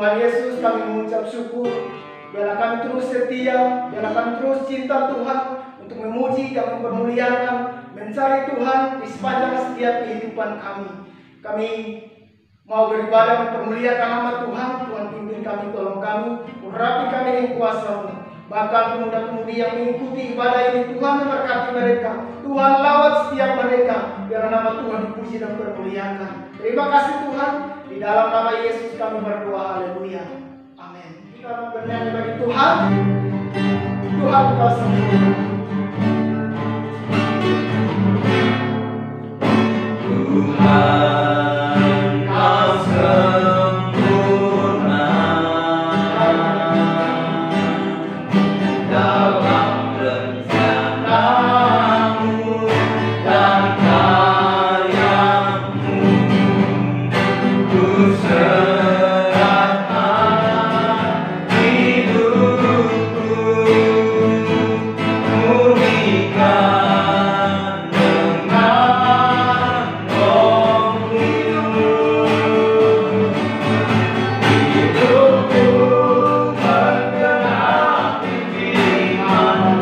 Tuhan Yesus, kami mengucap syukur. Biarlah kami terus setia, biarlah kami terus cinta Tuhan untuk memuji dan mempermuliakan, mencari Tuhan di sepanjang setiap kehidupan kami. Kami mau beribadah mempermuliakan nama Tuhan. Tuhan pimpin kami, tolong kami, urapi kami dengan kuasa-Mu. Bahkan pemuda-pemudi yang mengikuti ibadah ini, Tuhan memberkati mereka. Tuhan lawat setiap mereka, biar nama Tuhan dipuji dan dipermuliakan. Terima kasih Tuhan. Di dalam nama Yesus kami berdoa. Haleluya. Amin. Kita bernyanyi bagi Tuhan. Tuhan Kau sempurna. Tuhan Kau sempurna dalam rencana-Mu dan karya-Mu. Ku serahkan hidupku, murnikan dengan roh-Mu. Hidupku menggenapi firman-Mu,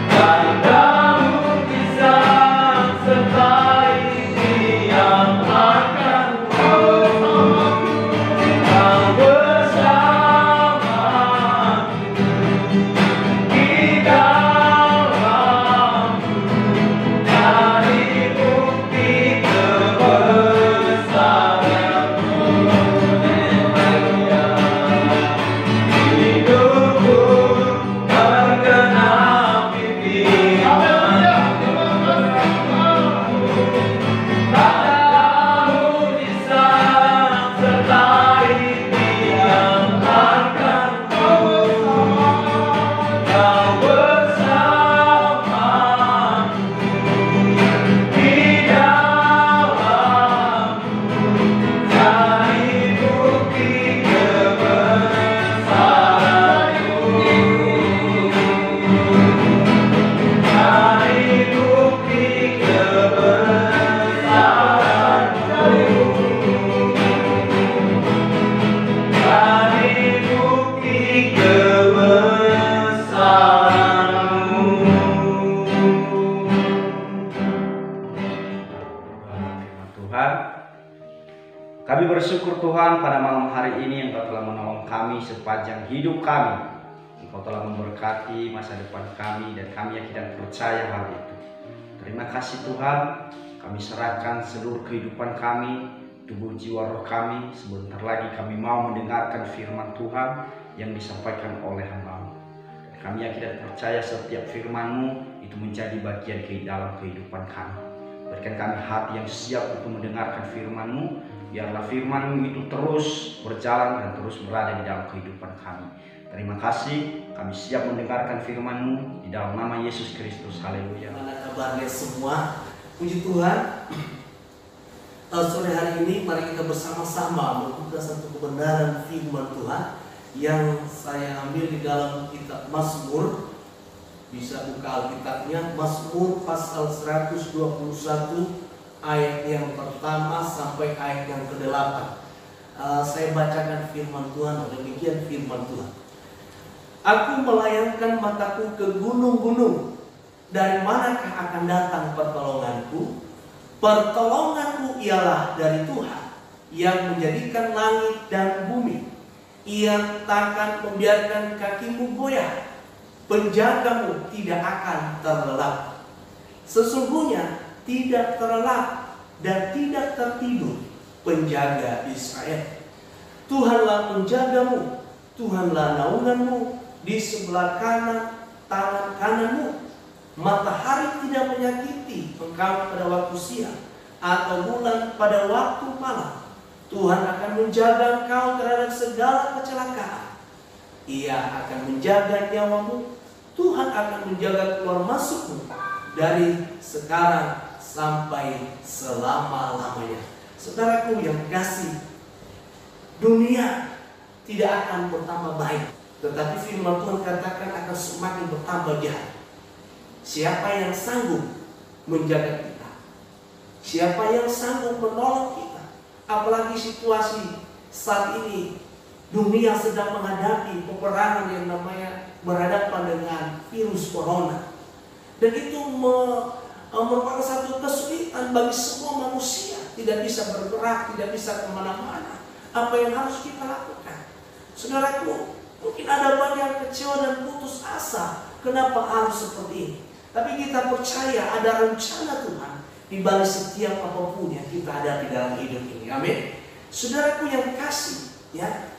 tanda mujizat sertai yang akan Kau bersamaku di dalam-Mu, dari bukti kebesaran-Mu. Hidupku menggenapi firman-Mu, tanda mujizat sertai yang akan Kau bersamaku di dalam-Mu, dari bukti kebesaran-Mu, dari bukti kebesaran-Mu, dari bukti kebesaran-Mu. Tuhan, kami bersyukur Tuhan pada malam hari ini Engkau telah menolong kami sepanjang hidup kami. Engkau telah memberkati masa depan kami dan kami yakin dan percaya hal itu. Terima kasih Tuhan, kami serahkan seluruh kehidupan kami, tubuh jiwa roh kami. Sebentar lagi kami mau mendengarkan firman Tuhan yang disampaikan oleh hamba-Mu. Dan kami yakin dan percaya setiap firman-Mu itu menjadi bagian ke dalam kehidupan kami. Berikan kami hati yang siap untuk mendengarkan firman-Mu. Biarlah firman-Mu itu terus berjalan dan terus berada di dalam kehidupan kami. Terima kasih, kami siap mendengarkan firman-Mu di dalam nama Yesus Kristus. Haleluya. Mana kabarnya semua? Puji Tuhan. Sore hari ini mari kita bersama-sama membuka satu kebenaran firman Tuhan yang saya ambil di dalam kitab Mazmur. Bisa buka Alkitabnya, Mazmur pasal 121 ayat yang pertama sampai ayat yang ke-8. Saya bacakan firman Tuhan. Demikian firman Tuhan. Aku melayangkan mataku ke gunung-gunung. Dari manakah akan datang pertolonganku? Pertolonganku ialah dari Tuhan yang menjadikan langit dan bumi. Ia takkan membiarkan kakimu goyah. Penjagamu tidak akan terlelap. Sesungguhnya tidak terlelap dan tidak tertidur penjaga Israel. Tuhanlah penjagamu, Tuhanlah naunganmu di sebelah kanan tangan kananmu. Matahari tidak menyakiti engkau pada waktu siang, atau bulan pada waktu malam. Tuhan akan menjaga engkau terhadap segala kecelakaan. Ia akan menjaga nyawamu. Tuhan akan menjaga keluar masukmu dari sekarang sampai selama-lamanya. Saudaraku yang kasih, dunia tidak akan bertambah baik, tetapi firman Tuhan katakan akan semakin bertambah jahat. Siapa yang sanggup menjaga kita? Siapa yang sanggup menolong kita? apalagi situasi saat ini dunia sedang menghadapi peperangan yang namanya berhadapan dengan virus corona. Dan itu merupakan satu kesulitan bagi semua manusia. Tidak bisa bergerak, tidak bisa kemana-mana. Apa yang harus kita lakukan? Saudaraku, mungkin ada banyak kecewa dan putus asa. Kenapa harus seperti ini? Tapi kita percaya ada rencana Tuhan di balik setiap apapun yang kita hadapi dalam hidup ini. Amin. Saudaraku yang kasih, ya.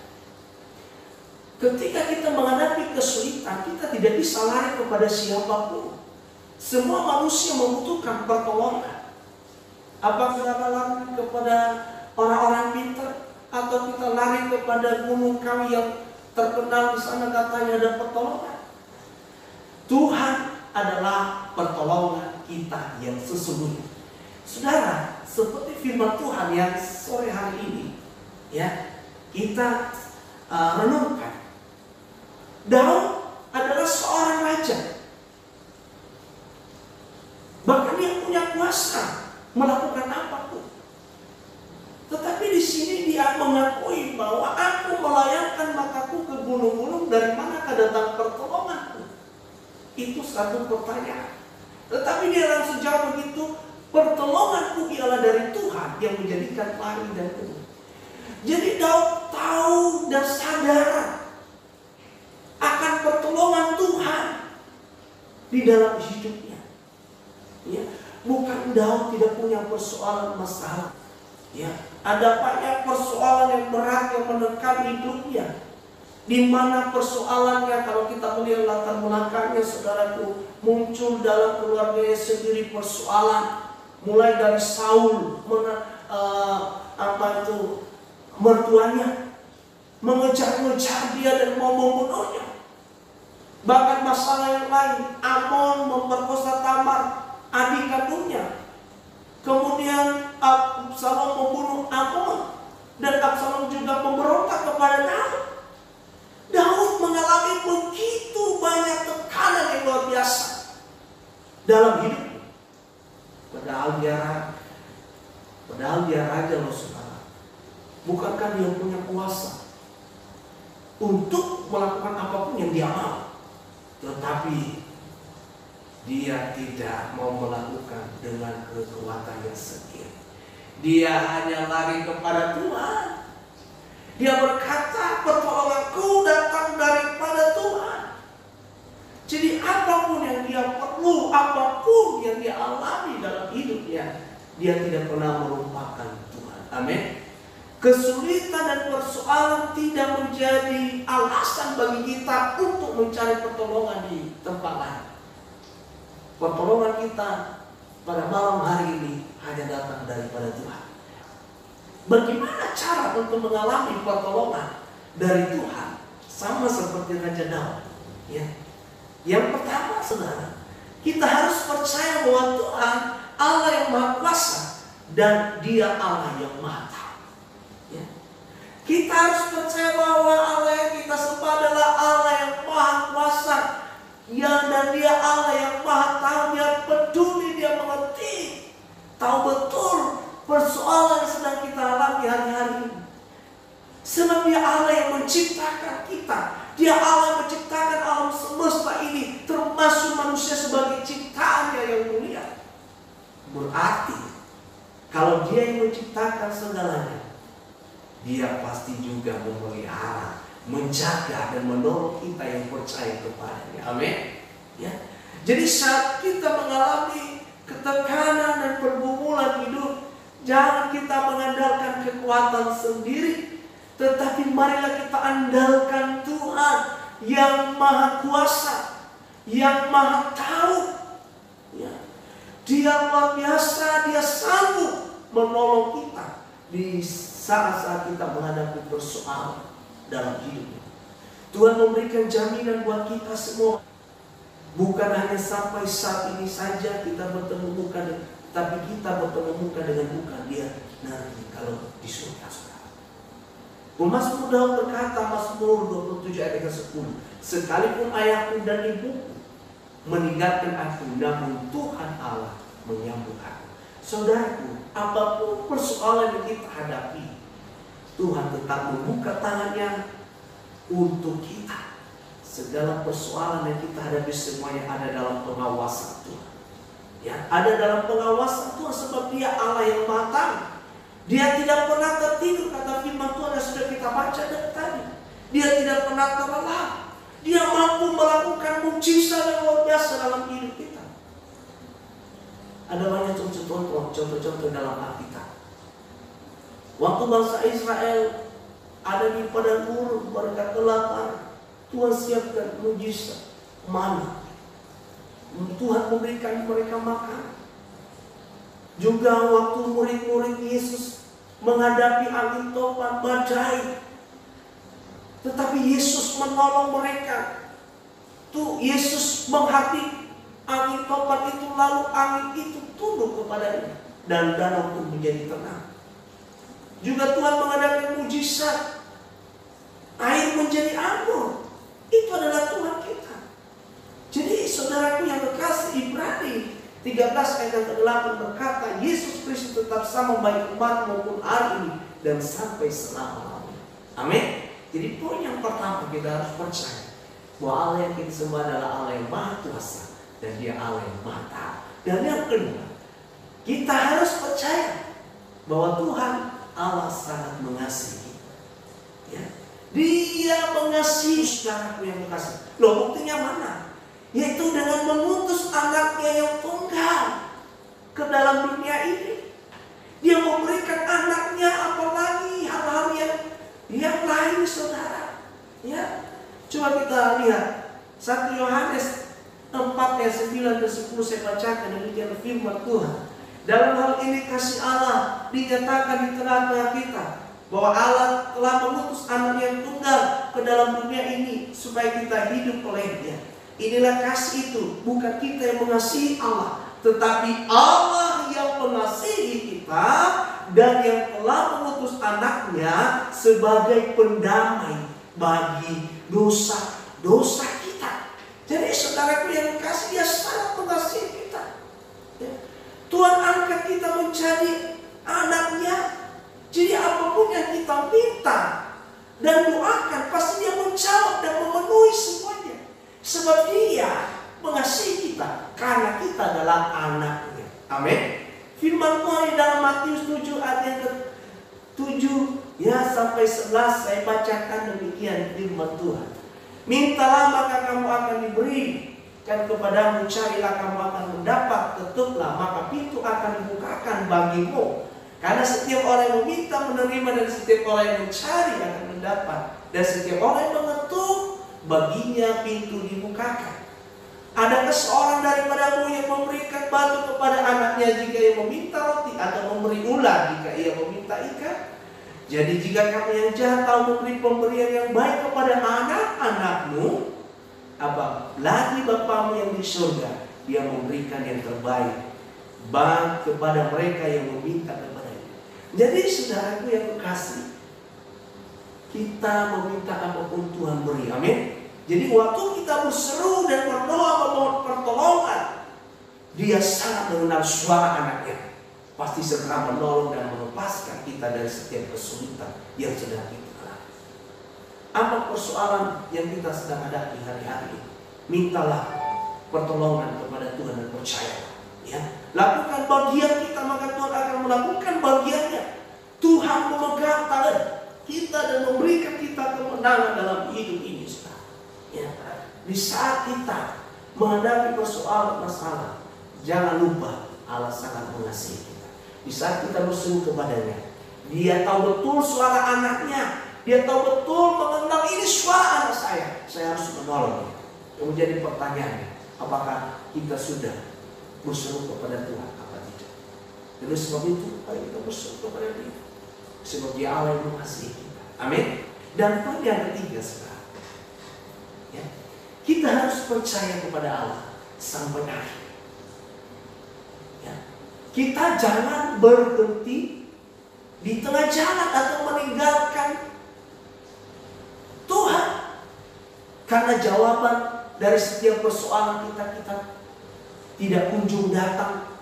Ketika kita menghadapi kesulitan, kita tidak bisa lari kepada siapapun. Semua manusia membutuhkan pertolongan. Apa kita lari kepada orang-orang pintar, atau kita lari kepada gunung kawi yang terkenal di sana katanya ada pertolongan? Tuhan adalah pertolongan kita yang sesungguhnya. Saudara, seperti firman Tuhan yang sore hari ini, ya, kita renungkan. Daud adalah seorang raja. Bahkan dia punya kuasa melakukan apapun. Tetapi di sini dia mengakui bahwa aku melayangkan mataku ke gunung-gunung, dari manakah datang pertolonganku? Itu satu pertanyaan. Tetapi dia langsung jawab begitu, pertolonganku ialah dari Tuhan yang menjadikan langit dan bumi. Jadi Daud tahu dan sadar akan pertolongan Tuhan di dalam hidupnya. Ya, bukan Daud tidak punya persoalan masalah. Ya, ada banyak persoalan yang berat yang menekan hidupnya. Di mana persoalannya, kalau kita melihat latar belakangnya, saudaraku, muncul dalam keluarganya sendiri persoalan. Mulai dari Saul, mertuanya mengejar-ngejar dia dan mau membunuhnya. Bahkan masalah yang lain, Amnon memperkosa Tamar, adik kandungnya. Kemudian Absalom membunuh Amnon, dan Absalom juga memberontak kepada Daud. Daud mengalami begitu banyak tekanan yang luar biasa dalam hidupnya. Padahal dia raja loh, saudara. Bukankah dia punya kuasa untuk melakukan apapun yang dia mau? Tetapi dia tidak mau melakukan dengan kekuatan yang sendiri. Dia hanya lari kepada Tuhan. Dia berkata, pertolonganku datang daripada Tuhan. Jadi apapun yang dia perlu, apapun yang dia alami dalam hidupnya, dia tidak pernah melupakan Tuhan. Amin. Kesulitan dan persoalan tidak menjadi alasan bagi kita untuk mencari pertolongan di tempat lain. Pertolongan kita pada malam hari ini hanya datang daripada Tuhan. Bagaimana cara untuk mengalami pertolongan dari Tuhan? Sama seperti Raja Daud. Ya. Yang pertama, saudara, kita harus percaya bahwa Tuhan Allah yang Maha Kuasa dan Dia Allah yang Maha Tahu. Ya. Kita harus percaya bahwa Allah yang kita sembah adalah Allah yang Maha Kuasa, dan Dia Allah yang Maha Tahu. Dia peduli, Dia mengerti, tahu betul persoalan yang sedang kita alami hari-hari ini. Sebab Dia Allah yang menciptakan kita. Dia Allah yang menciptakan alam semesta ini, termasuk manusia sebagai ciptaannya yang mulia. Berarti kalau Dia yang menciptakan segalanya, Dia pasti juga memelihara, menjaga dan menolong kita yang percaya kepada-Nya. Amin. Ya. Jadi saat kita mengalami ketekanan dan pergumulan hidup, jangan kita mengandalkan kekuatan sendiri, tetapi marilah kita andalkan Tuhan yang Maha Kuasa, yang Maha Tahu. Ya. Dia luar biasa, Dia sanggup menolong kita di saat-saat kita menghadapi persoalan dalam hidup. Tuhan memberikan jaminan buat kita semua. Bukan hanya sampai saat ini saja kita bertemu muka, tapi kita bertemu muka dengan muka Dia nanti kalau di surga. Mazmur Daud berkata, Mazmur 27 ayat 10, sekalipun ayahku dan ibuku meninggalkan aku, namun Tuhan Allah menyambut aku. Saudaraku, apapun persoalan yang kita hadapi, Tuhan tetap membuka tangannya untuk kita. Segala persoalan yang kita hadapi semuanya ada dalam pengawasan Tuhan. Ya, ada dalam pengawasan Tuhan sebab Dia Allah yang matang. Dia tidak pernah tertidur, kata firman Tuhan yang sudah kita baca dari tadi. Dia tidak pernah terlelap. Dia mampu melakukan mukjizat yang luar biasa dalam hidup kita. Ada banyak contoh-contoh dalam Alkitab. Waktu bangsa Israel ada di padang gurun, mereka kelaparan, Tuhan siapkan mukjizat mana. Tuhan memberikan mereka makan. Juga waktu murid-murid Yesus menghadapi angin topan, badai, tetapi Yesus menolong mereka. Tuh Yesus menghadapi angin topan itu, lalu angin itu tunduk kepadanya dan danau pun menjadi tenang. Juga Tuhan mengadakan mujizat, air menjadi anggur. Itu adalah Tuhan kita. Jadi saudaraku yang kekasih, Ibrani 13 ayat yang ke-8 berkata, Yesus Kristus tetap sama baik umat maupun hari ini dan sampai selama-lamanya. Amin. Jadi poin yang pertama kita harus percaya bahwa Allah yang kita sembah adalah Allah yang Maha Kuasa dan Dia Allah yang Maha Taat. Dan yang kedua, kita harus percaya bahwa Tuhan Allah sangat mengasihi. Ya. Dia mengasihi saudaraku yang kekasih. Loh, buktinya mana? Yaitu dengan mengutus anaknya yang tunggal ke dalam dunia ini. Dia memberikan anaknya, apalagi hal-hal yang lain, saudara. Ya, coba kita lihat 1 Yohanes 4 ayat 9 dan 10 saya bacakan demikian firman Tuhan. Dalam hal ini kasih Allah dinyatakan di tengah-tengah kita, bahwa Allah telah mengutus anak yang tunggal ke dalam dunia ini supaya kita hidup oleh Dia. Inilah kasih itu, bukan kita yang mengasihi Allah, tetapi Allah yang mengasihi kita dan yang telah mengutus anaknya sebagai pendamai bagi dosa-dosa kita. Jadi saudaraku yang kasih, Dia sangat mengasihi kita. Ya. Tuhan angkat kita menjadi anaknya. Jadi apapun yang kita minta dan doakan, pasti Dia menjawab dan memenuhi semuanya. Sebab Dia mengasihi kita karena kita adalah anaknya. Amin. Firman Tuhan di dalam Matius 7 ayat yang ke-7 ya sampai 11 saya bacakan demikian firman Tuhan. Mintalah maka kamu akan diberi, dan kepadamu carilah kamu akan mendapat, ketuklah maka pintu akan dibukakan bagimu. Karena setiap orang yang meminta menerima, dan setiap orang yang mencari akan mendapat, dan setiap orang yang mengetuk baginya pintu dibukakan. Adakah seorang daripadamu yang memberikan batu kepada anaknya jika ia meminta roti, atau memberi ular jika ia meminta ikan? Jadi jika kamu yang jahat tahu memberi pemberian yang baik kepada anak-anakmu, apalagi Bapamu yang di surga, Dia memberikan yang terbaik kepada mereka yang meminta kepadanya. Jadi saudaraku yang kekasih, kita meminta apapun Tuhan beri. Amin. Jadi waktu kita berseru dan berdoa memohon pertolongan, Dia sangat mengenal suara anaknya. Pasti segera menolong dan melepaskan kita dari setiap kesulitan yang sedang kita alami. Apa persoalan yang kita sedang hadapi hari-hari ini? Mintalah pertolongan kepada Tuhan dan percaya. Ya, lakukan bagian kita, maka Tuhan akan melakukan bagiannya. Tuhan memegang tangan kita dan memberikan kita kemenangan dalam hidup ini. Ya, di saat kita menghadapi persoalan masalah, jangan lupa Allah sangat mengasihi kita. Di saat kita berseru kepadanya, Dia tahu betul suara anaknya. Dia tahu betul mengenal ini suara anak saya harus menolong. Yang menjadi pertanyaannya, apakah kita sudah berseru kepada Tuhan apa tidak? Jadi sebab itu, mari kita berseru kepada Dia. Sebab Dia Allah yang mengasihi kita. Amin. Dan poin yang ketiga, saudara, ya, kita harus percaya kepada Allah sampai akhir. Ya. Kita jangan berhenti di tengah jalan atau meninggalkan Tuhan, karena jawaban dari setiap persoalan kita tidak kunjung datang.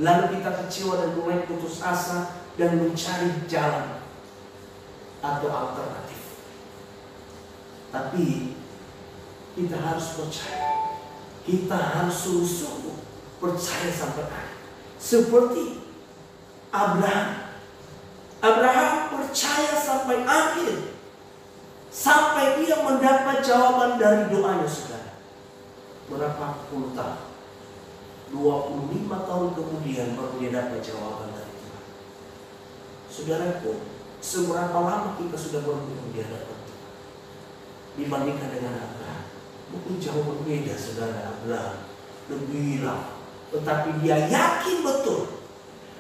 lalu kita kecewa dan mulai putus asa dan mencari jalan atau alternatif. Tapi kita harus percaya, kita harus sungguh-sungguh percaya sampai akhir. Seperti Abraham. Abraham percaya sampai akhir, sampai dia mendapat jawaban dari doanya, saudara. Berapa puluh tahun? 25 tahun kemudian baru dia dapat jawaban dari Tuhan. Saudaraku, seberapa lama kita sudah berdoa di hadapan Tuhan dibandingkan dengan Abraham? Mungkin jauh berbeda, saudara. Abraham lebih lama, tetapi dia yakin betul.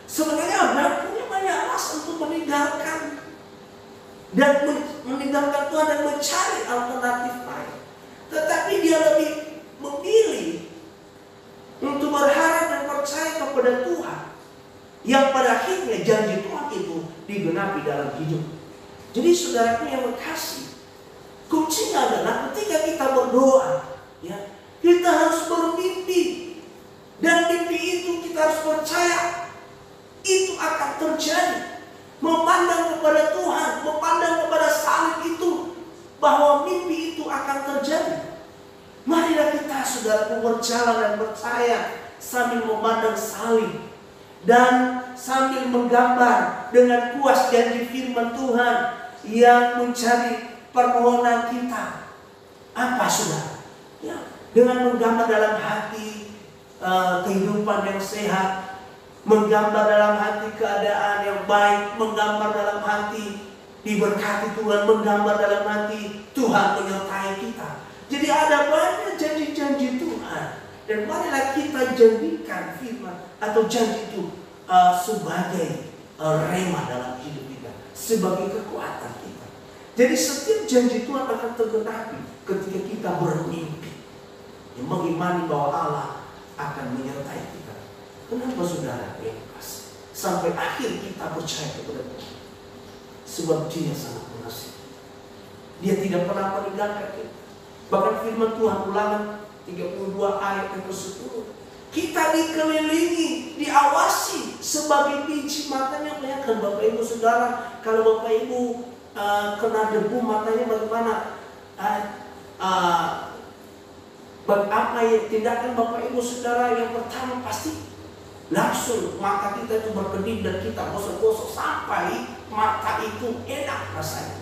Sebenarnya Abraham punya banyak alasan untuk meninggalkan Tuhan dan mencari alternatif lain. Tetapi dia lebih memilih untuk berharap dan percaya kepada Tuhan, yang pada akhirnya janji Tuhan itu digenapi dalam hidup. Jadi saudaraku yang berkasih, kuncinya adalah ketika kita berdoa, ya, kita harus bermimpi. Dan mimpi itu kita harus percaya itu akan terjadi. Memandang kepada Tuhan, memandang kepada salib itu, bahwa mimpi itu akan terjadi. Marilah kita, saudaraku, berjalan dan percaya sambil memandang salib dan sambil menggambar dengan puas janji firman Tuhan yang menjadi permohonan kita. Apa, saudara? Ya, dengan menggambar dalam hati kehidupan yang sehat, menggambar dalam hati keadaan yang baik, menggambar dalam hati diberkati Tuhan, menggambar dalam hati Tuhan menyertai kita. Jadi ada banyak janji-janji Tuhan, dan marilah kita jadikan firman atau janji itu sebagai rema dalam hidup kita, sebagai kekuatan kita. Jadi setiap janji Tuhan akan tergenapi ketika kita bermimpi, yang mengimani bahwa Allah akan menyertai kita. Kenapa, saudara yang kasih? Sampai akhir kita percaya kepada Tuhan, sebab Dia sangat mengasihi. Dia tidak pernah meninggalkan kita. Bahkan firman Tuhan Ulangan 32 ayat yang ke-10, kita dikelilingi, diawasi sebagai biji. Matanya, bayangkan Bapak Ibu Saudara, kalau Bapak Ibu kena debu matanya bagaimana? Apa ya tindakan Bapak Ibu Saudara? Yang pertama pasti langsung mata kita itu berkedip dan kita gosok-gosok sampai mata itu enak rasanya.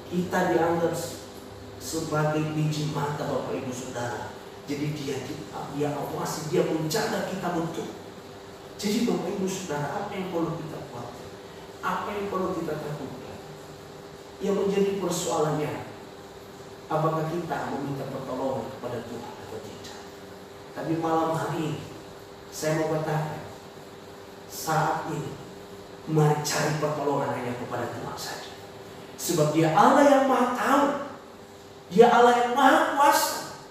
Kita dianggap sebagai biji mata Bapak Ibu Saudara. Jadi dia awasi, dia menjaga kita betul. Jadi Bapak Ibu Saudara, apa yang perlu kita buat? Apa yang perlu kita lakukan? Yang menjadi persoalannya, apakah kita meminta pertolongan kepada Tuhan atau tidak? Tapi malam hari ini saya mau katakan, saat ini mari cari pertolongan hanya kepada Tuhan saja. Sebab Dia Allah yang Maha Tahu, Dia Allah yang Maha Kuasa.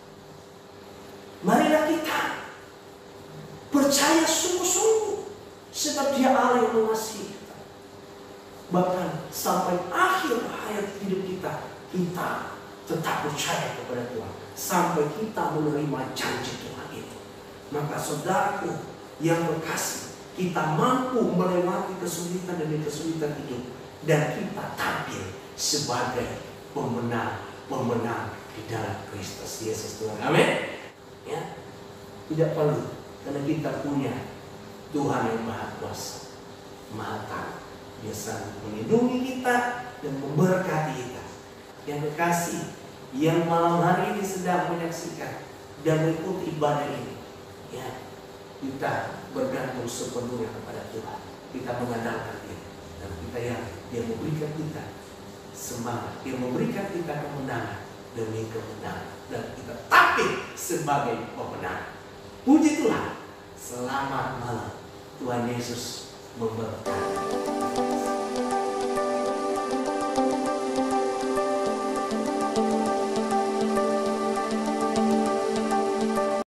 Marilah kita percaya sungguh-sungguh, sebab Dia Allah yang mengasihi kita. Bahkan sampai akhir hayat hidup kita, kita tetap percaya kepada Tuhan sampai kita menerima janji Tuhan itu. Maka saudaraku yang berkasih, kita mampu melewati kesulitan demi kesulitan hidup, dan kita tampil sebagai pemenang di dalam Kristus Yesus Tuhan. Amin. Ya, tidak perlu, karena kita punya Tuhan yang Maha Kuasa, Maha Tahu. Dia sanggup melindungi kita dan memberkati kita. Yang kekasih, yang malam hari ini sedang menyaksikan dan mengikuti ibadah ini, ya, kita bergantung sepenuhnya kepada Tuhan. Kita mengandalkan Dia, dan kita yakin Dia memberikan kita semangat, Dia memberikan kita kemenangan demi kemenangan, dan kita tampil sebagai pemenang. Puji Tuhan. Selamat malam. Tuhan Yesus memberkati.